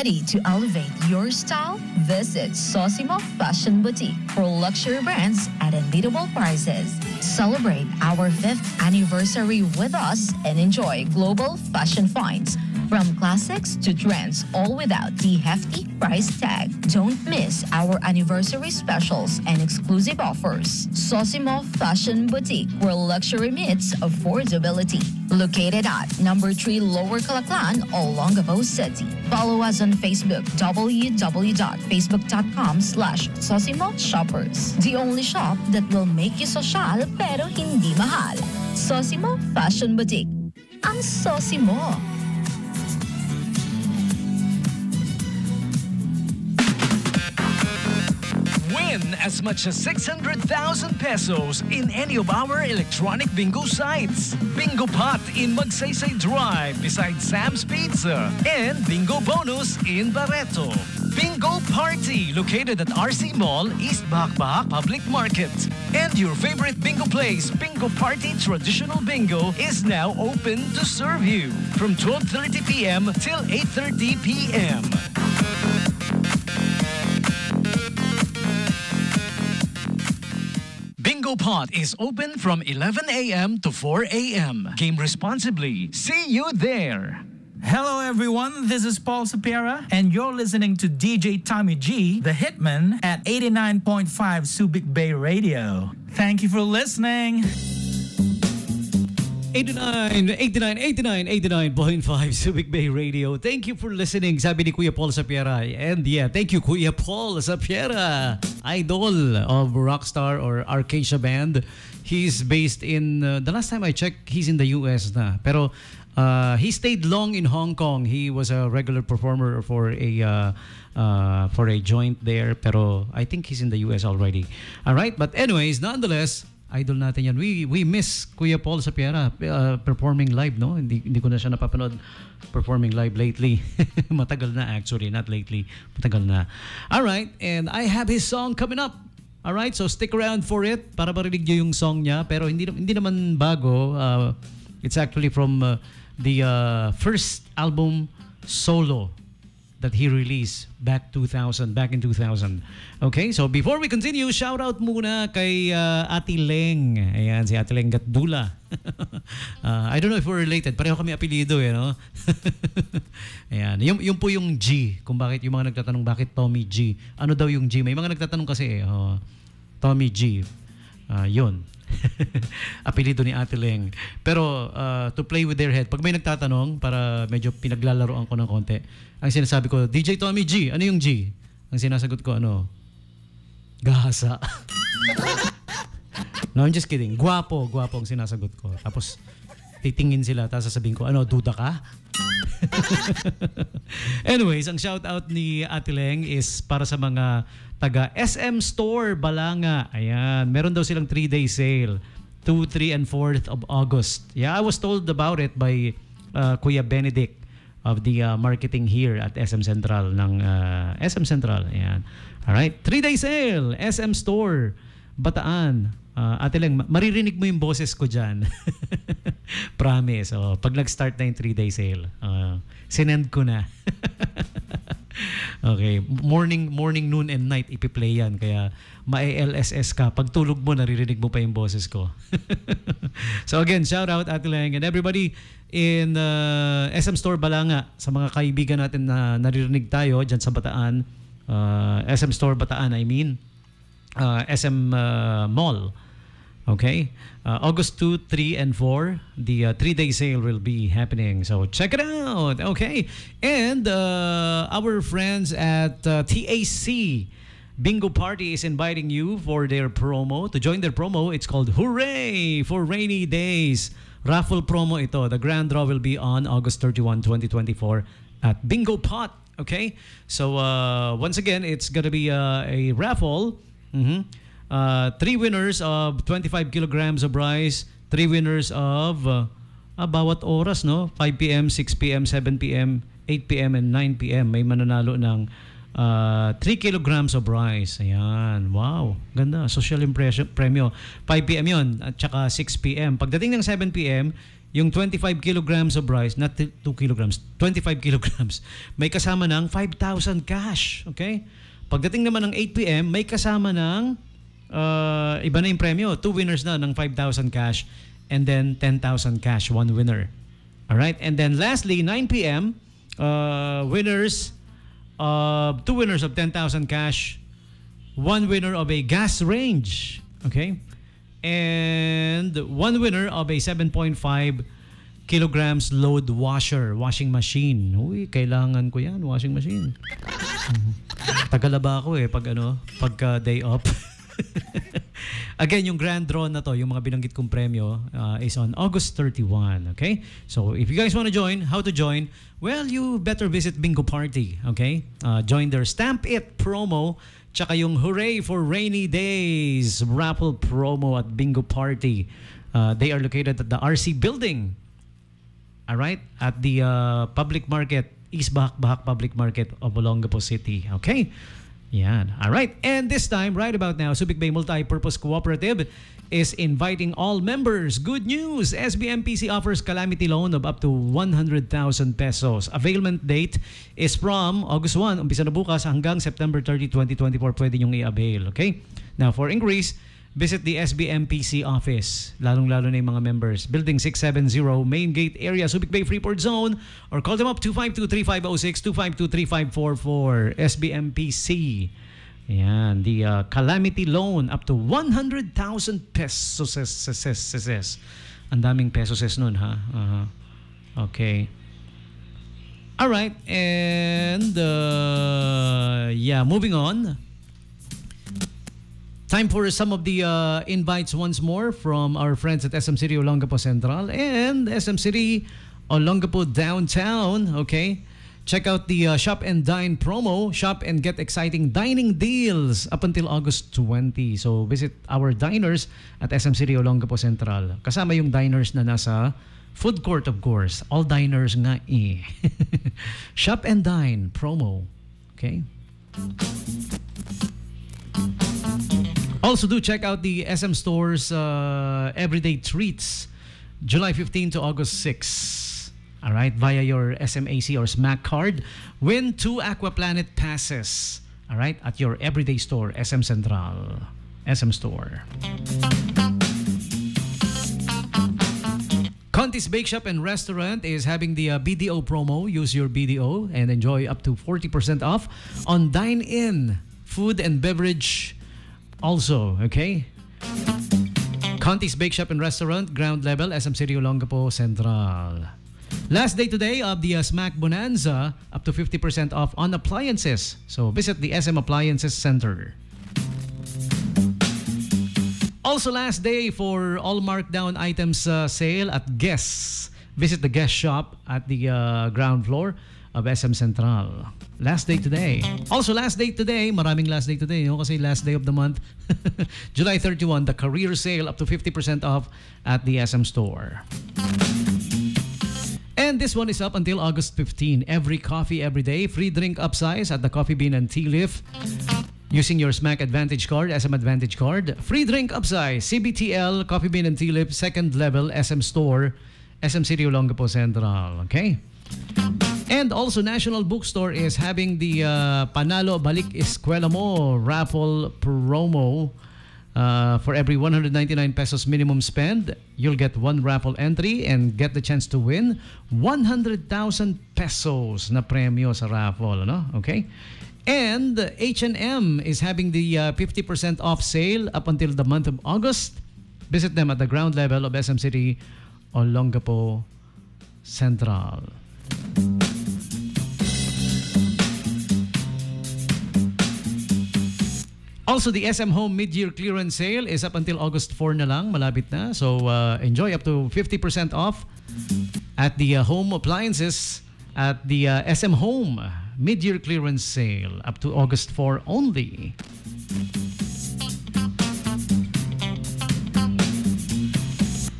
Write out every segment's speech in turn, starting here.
Ready to elevate your style? Visit Sosimo Fashion Boutique for luxury brands at unbeatable prices. Celebrate our 5th anniversary with us and enjoy global fashion finds. From classics to trends, all without the hefty price tag. Don't miss our anniversary specials and exclusive offers. Sosimo Fashion Boutique, where luxury meets affordability. Located at number 3 Lower Calaclan, Olongapo City. Follow us on Facebook, www.facebook.com/Sosimo Shoppers. The only shop that will make you social pero hindi mahal. Sosimo Fashion Boutique. Ang Sosimo. Win as much as 600,000 pesos in any of our electronic bingo sites. Bingo Pot in Magsaysay Drive beside Sam's Pizza. And Bingo Bonus in Barreto. Bingo Party located at RC Mall, East Bakbak Public Market. And your favorite bingo place, Bingo Party Traditional Bingo, is now open to serve you from 12:30 p.m. till 8:30 p.m. Bingo Pot is open from 11 a.m. to 4 a.m. Game responsibly. See you there. Hello everyone, this is Paul Sapera and you're listening to DJ Tommy G, the Hitman at 89.5 Subic Bay Radio. Thank you for listening. 89.5 Subic Bay Radio. Thank you for listening. Sabi ni Kuya Paul Sapiera. And yeah, thank you Kuya Paul Sapiera, idol of Rockstar or Arcadia Band. He's based in, the last time I checked, he's in the US na. Pero he stayed long in Hong Kong. He was a regular performer for a joint there. Pero I think he's in the US already. Alright, but anyways, nonetheless, idol natin yan. We miss Kuya Paul Sapiera performing live, no? Hindi ko na siya napapanood performing live lately. Matagal na actually, not lately. Matagal na. Alright, and I have his song coming up. Alright, so stick around for it para marinig nyo yung song niya. Pero hindi naman bago. It's actually from the first album solo that he released back in 2000. Okay, so before we continue, shout out muna kay Ate Leng. Ayan, si Ate Leng Gatdula. I don't know if we're related. Pareho kami apelido, no? Ayan, yung po yung G. Kung bakit yung mga nagtatanong bakit Tommy G. Ano daw yung G? May mga nagtatanong kasi, Tommy G. Yun. Apelido ni Ate Leng. Pero to play with their head, pag may nagtatanong, para medyo pinaglalaroan ko ng konti, ang sinasabi ko, DJ Tommy G, ano yung G? Ang sinasagot ko, gahasa. No, I'm just kidding. Guwapo ang sinasagot ko. Tapos titingin sila, tapos sasabihin ko, duda ka? Anyways, ang shoutout ni Ate Leng is para sa mga taga SM Store Balanga. Ayan, meron daw silang 3-day sale, 2, 3, and 4th of August. Yeah, I was told about it by Kuya Benedict of the marketing here at SM Central ng SM Central. Ayan. Alright, 3-day sale, SM Store Bataan. Ate Leng, maririnig mo yung boses ko dyan. Promise. Pag nag-start na yung 3-day sale, sinend ko na. Okay, morning, noon, and night ipi-play yan. Kaya ma-LSS ka. Pag tulog mo, naririnig mo pa yung boses ko. So again, shout out Ate Leng and everybody in SM Store Balanga. Sa mga kaibigan natin na naririnig tayo dyan sa Bataan. SM Store Bataan, I mean. SM Mall. Okay, August 2, 3, and 4, the 3-day sale will be happening. So check it out. Okay, and our friends at TAC Bingo Party is inviting you for their promo. To join their promo, it's called Hooray for Rainy Days. Raffle promo ito. The grand draw will be on August 31, 2024 at Bingo Pot. Okay, so once again, it's gonna be a raffle. 3 winners of 25 kilograms of rice, 3 winners of bawat oras, no? 5 p.m., 6 p.m., 7 p.m., 8 p.m., and 9 p.m. May mananalo ng 3 kilograms of rice. Ayan. Wow. Ganda. Social impression premyo. 5 p.m. yun. At saka 6 p.m. Pagdating ng 7 p.m., yung 25 kilograms of rice, not 2 kilograms, 25 kilograms, may kasama ng 5,000 cash. Okay? Pagdating naman ng 8 p.m., may kasama ng iba na yung premyo. 2 winners na ng 5,000 cash and then 10,000 cash, 1 winner. Alright? And then lastly, 9 p.m., winners, 2 winners of 10,000 cash, 1 winner of a gas range. Okay? And 1 winner of a 7.5 kilograms load washing machine. Uy, kailangan ko yan, washing machine. Tagalaba ako pagka day off. Again, yung grand draw na to, yung mga binanggit kong premyo is on August 31, okay? So, if you guys want to join, how to join? Well, you better visit Bingo Party, okay? Join their Stamp It promo, tsaka yung Hooray for Rainy Days raffle promo at Bingo Party. They are located at the RC Building. Alright? At the public market, East Bahak Public Market of Olongapo City. Okay? Yan. Alright. And this time, right about now, Subic Bay Multi-Purpose Cooperative is inviting all members. Good news! SBMPC offers calamity loan of up to 100,000 pesos. Availment date is from August 1, umpisa na bukas, hanggang September 30, 2024. Pwede niyong i-avail. Okay? Now, for inquiries, visit the SBMPC office. Lalong-lalo na yung mga members. Building 670, Main Gate area, Subic Bay Freeport Zone. Or call them up 252-3506, 252-3544. SBMPC. Ayan, the calamity loan up to 100,000 pesos. Ang daming pesos nun, ha? Okay. Alright, and yeah, moving on. Time for some of the invites once more from our friends at SM City Olongapo Central and SM City Olongapo Downtown. Okay? Check out the Shop and Dine promo. Shop and get exciting dining deals up until August 20. So visit our diners at SM City Olongapo Central. Kasama yung diners na nasa food court, of course. All diners nga eh. Shop and Dine promo. Okay? Also, do check out the SM Store's Everyday Treats, July 15 to August 6. All right, via your SMAC or SMAC card, win 2 Aquaplanet passes. All right, at your Everyday Store, SM Central, SM Store. Conti's Bake Shop and Restaurant is having the BDO promo. Use your BDO and enjoy up to 40% off on dine-in food and beverage. Also, okay? Conti's Bake Shop and Restaurant, ground level, SM City Olongapo Central. Last day today of the Smack Bonanza, up to 50% off on appliances. So visit the SM Appliances Center. Also last day for all marked down items sale at Guess. Visit the Guess shop at the ground floor of SM Central. Last day today. Also last day today, maraming last day today, no? Kasi last day of the month. July 31, the career sale up to 50% off at the SM Store. And this one is up until August 15. Every coffee, every day. Free drink upsize at the Coffee Bean and Tea Leaf. Using your Smack Advantage card, SM Advantage card. Free drink upsize. CBTL, Coffee Bean and Tea Leaf, second level, SM Store, SM City Olongapo Central. Okay? And also, National Bookstore is having the Panalo Balik Eskwela Mo raffle promo. For every 199 pesos minimum spend, you'll get 1 raffle entry and get the chance to win 100,000 pesos na premyo sa raffle, no? Okay? And H&M is having the 50% off sale up until the month of August. Visit them at the ground level of SM City Olongapo Central. Also, the SM Home mid-year clearance sale is up until August 4 na lang. Malapit na. So, enjoy up to 50% off at the home appliances at the SM Home mid-year clearance sale up to August 4 only.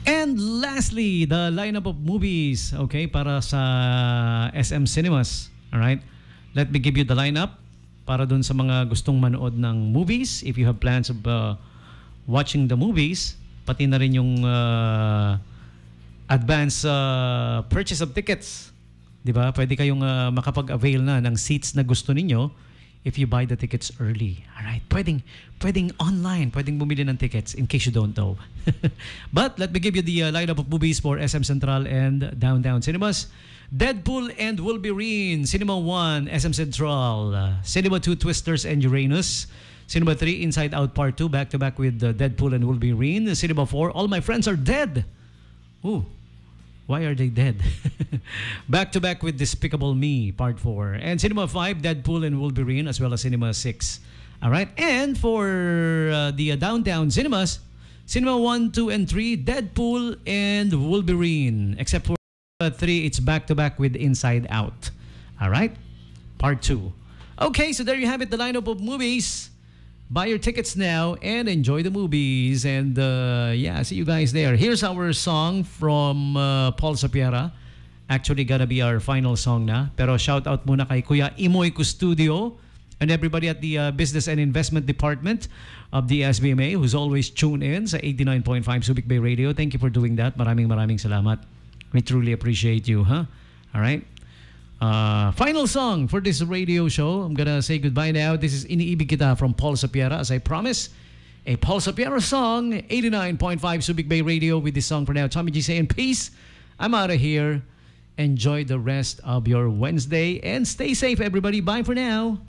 And lastly, the lineup of movies, okay, para sa SM Cinemas. All right? Let me give you the lineup. Para dun sa mga gustong manood ng movies, if you have plans of watching the movies, pati na rin yung advance purchase of tickets. 'Di ba? Pwede kayong makapag-avail na ng seats na gusto ninyo if you buy the tickets early. Alright? Pwedeng online, pwedeng bumili ng tickets in case you don't know. But let me give you the lineup of movies for SM Central and Downtown Cinemas. Deadpool and Wolverine, Cinema 1, SM Central, Cinema 2, Twisters and Uranus, Cinema 3, Inside Out Part 2, back-to-back with Deadpool and Wolverine, Cinema 4, All My Friends Are Dead. Ooh, why are they dead? Back-to-back with Despicable Me, Part 4, and Cinema 5, Deadpool and Wolverine, as well as Cinema 6. All right, and for the Downtown Cinemas, Cinema 1, 2, and 3, Deadpool and Wolverine, except for 3, it's back-to-back with Inside Out. All right? Part 2. Okay, so there you have it, the lineup of movies. Buy your tickets now and enjoy the movies. And yeah, see you guys there. Here's our song from Paul Sapiera. Actually, gonna be our final song na. Pero shout out muna kay Kuya Imoy Custodio and everybody at the Business and Investment Department of the SBMA who's always tuned in sa 89.5 Subic Bay Radio. Thank you for doing that. Maraming salamat. We truly appreciate you, huh? All right. Final song for this radio show. I'm gonna say goodbye now. This is Iniibig Kita from Paul Sapiera. As I promised, a Paul Sapiera song, 89.5 Subic Bay Radio with this song for now. Tommy G saying peace. I'm out of here. Enjoy the rest of your Wednesday and stay safe, everybody. Bye for now.